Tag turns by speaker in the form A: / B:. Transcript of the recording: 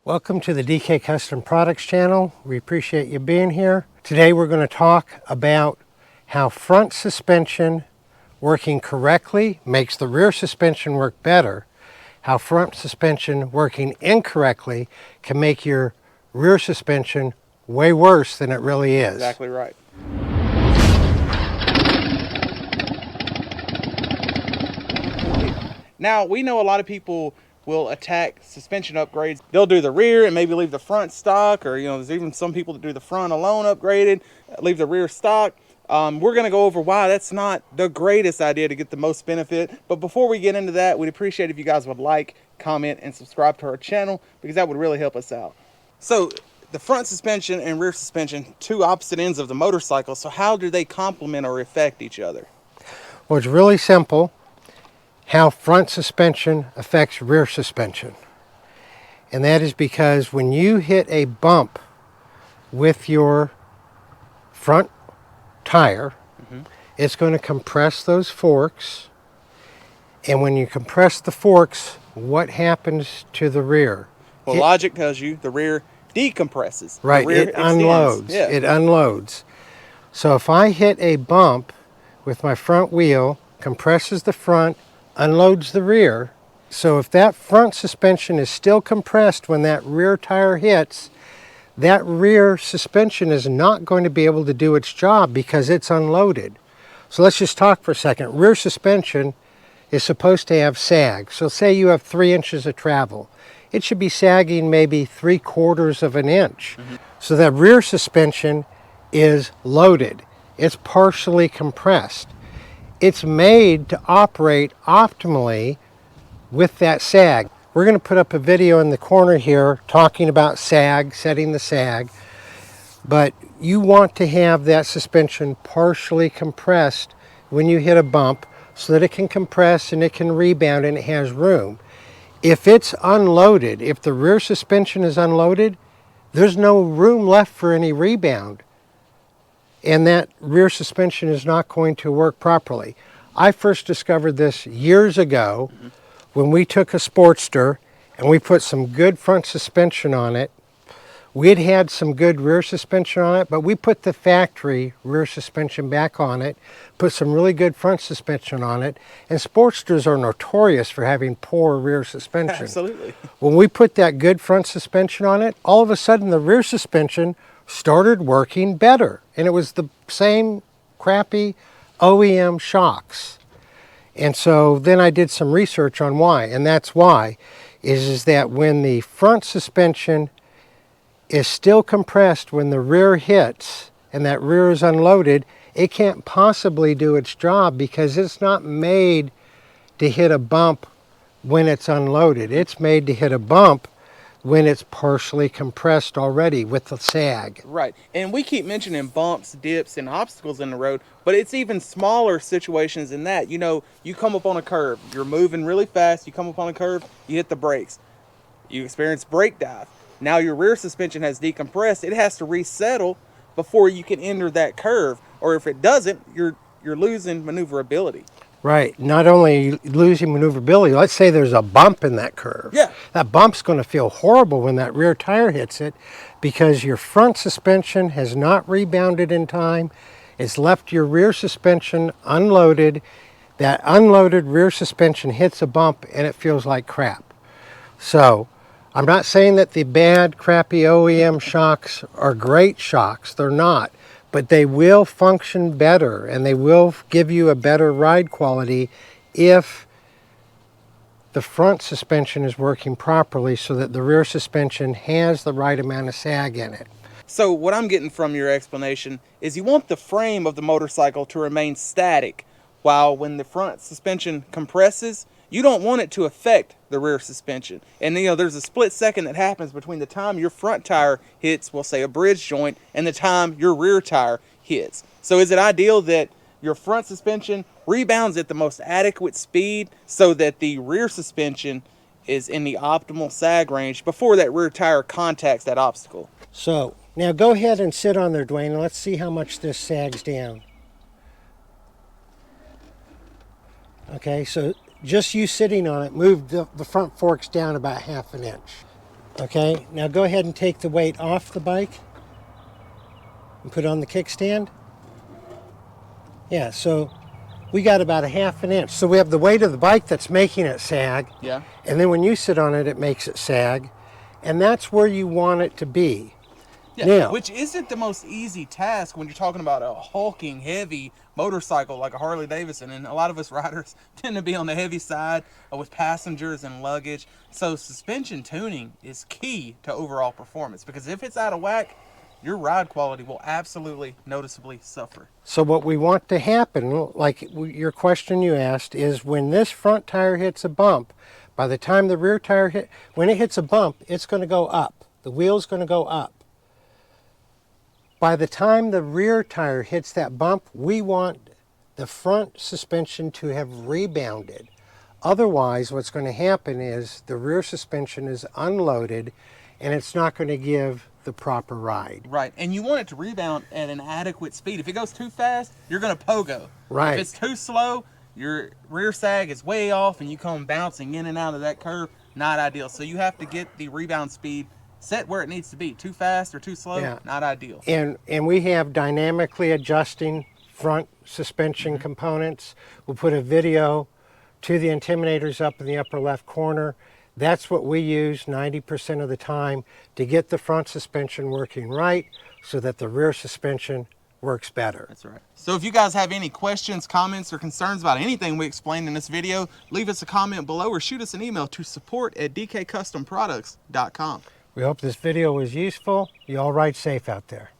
A: Welcome to the DK Custom Products channel. We appreciate you being here. Today we're going to talk about how front suspension working correctly makes the rear suspension work better, how front suspension working incorrectly can make your rear suspension way worse than it really is.
B: Exactly right. Now, we know a lot of people will attack suspension upgrades. They'll do the rear and maybe leave the front stock, or there's even some people that do the front alone upgraded, leave the rear stock. We're going to go over why that's not the greatest idea to get the most benefit. But before we get into that, we'd appreciate if you guys would like, comment, and subscribe to our channel, because that would really help us out. So the front suspension and rear suspension, two opposite ends of the motorcycle. So how do they complement or affect each other?
A: Well, it's really simple. How front suspension affects rear suspension. And that is because when you hit a bump with your front tire, it's going to compress those forks. And when you compress the forks, what happens to the rear?
B: Well, logic tells you the rear decompresses.
A: Right,
B: the rear
A: it unloads.
B: Yeah.
A: It unloads. So if I hit a bump with my front wheel, compresses the front, unloads the rear. So if that front suspension is still compressed when that rear tire hits, that rear suspension is not going to be able to do its job because it's unloaded. So let's just talk for a second. Rear suspension is supposed to have sag. So say you have 3 inches of travel. It should be sagging maybe 3/4 of an inch. So that rear suspension is loaded. It's partially compressed. It's made to operate optimally with that sag. We're going to put up a video in the corner here talking about sag, setting the sag, but you want to have that suspension partially compressed when you hit a bump so that it can compress and it can rebound and it has room. If it's unloaded, if the rear suspension is unloaded, there's no room left for any rebound. And that rear suspension is not going to work properly. I first discovered this years ago when we took a Sportster and we put some good front suspension on it. We had some good rear suspension on it, but we put the factory rear suspension back on it, put some really good front suspension on it, and Sportsters are notorious for having poor rear suspension.
B: Absolutely.
A: When we put that good front suspension on it, all of a sudden the rear suspension started working better, and it was the same crappy OEM shocks. And so then I did some research on why, and that's why is that when the front suspension is still compressed when the rear hits and that rear is unloaded, it can't possibly do its job because it's not made to hit a bump when it's unloaded. It's made to hit a bump when it's partially compressed already with the sag.
B: Right. And we keep mentioning bumps, dips, and obstacles in the road, but it's even smaller situations than that. You come up on a curve, you're moving really fast, you come up on a curve, you hit the brakes, you experience brake dive. Now your rear suspension has decompressed, it has to resettle before you can enter that curve, or if it doesn't, you're losing maneuverability.
A: Right. Not only losing maneuverability, let's say there's a bump in that curve.
B: Yeah.
A: That bump's going to feel horrible when that rear tire hits it because your front suspension has not rebounded in time. It's left your rear suspension unloaded. That unloaded rear suspension hits a bump and it feels like crap. So I'm not saying that the bad, crappy OEM shocks are great shocks. They're not. But they will function better and they will give you a better ride quality if the front suspension is working properly so that the rear suspension has the right amount of sag in it.
B: So what I'm getting from your explanation is you want the frame of the motorcycle to remain static, while when the front suspension compresses, you don't want it to affect the rear suspension. And there's a split second that happens between the time your front tire hits, we'll say a bridge joint, and the time your rear tire hits. So is it ideal that your front suspension rebounds at the most adequate speed so that the rear suspension is in the optimal sag range before that rear tire contacts that obstacle?
A: So now go ahead and sit on there, Dwayne, and let's see how much this sags down. Okay, so just you sitting on it moved the front forks down about 1/2 inch. Okay, now go ahead and take the weight off the bike and put it on the kickstand. Yeah, so we got about a half an inch. So we have the weight of the bike that's making it sag.
B: Yeah.
A: And then when you sit on it, it makes it sag. And that's where you want it to be.
B: Yeah,
A: Now,
B: which isn't the most easy task when you're talking about a hulking, heavy motorcycle like a Harley-Davidson. And a lot of us riders tend to be on the heavy side with passengers and luggage. So suspension tuning is key to overall performance, because if it's out of whack, your ride quality will absolutely noticeably suffer.
A: so what we want to happen, like your question you asked, is when this front tire hits a bump, by the time the rear tire when it hits a bump, it's going to go up. The wheel's going to go up. By the time the rear tire hits that bump, we want the front suspension to have rebounded. Otherwise, what's going to happen is the rear suspension is unloaded and it's not going to give the proper ride.
B: Right, and you want it to rebound at an adequate speed. If it goes too fast, you're going to pogo.
A: Right.
B: If it's too slow, your rear sag is way off and you come bouncing in and out of that curve. Not ideal. So you have to get the rebound speed set where it needs to be. Too fast or too slow,
A: Yeah.
B: not ideal.
A: And we have dynamically adjusting front suspension components. We'll put a video to the intimidators up in the upper left corner. That's what we use 90% of the time to get the front suspension working right so that the rear suspension works better.
B: That's right. So if you guys have any questions, comments, or concerns about anything we explained in this video, leave us a comment below or shoot us an email to support@dkcustomproducts.com.
A: We hope this video was useful. You all ride safe out there.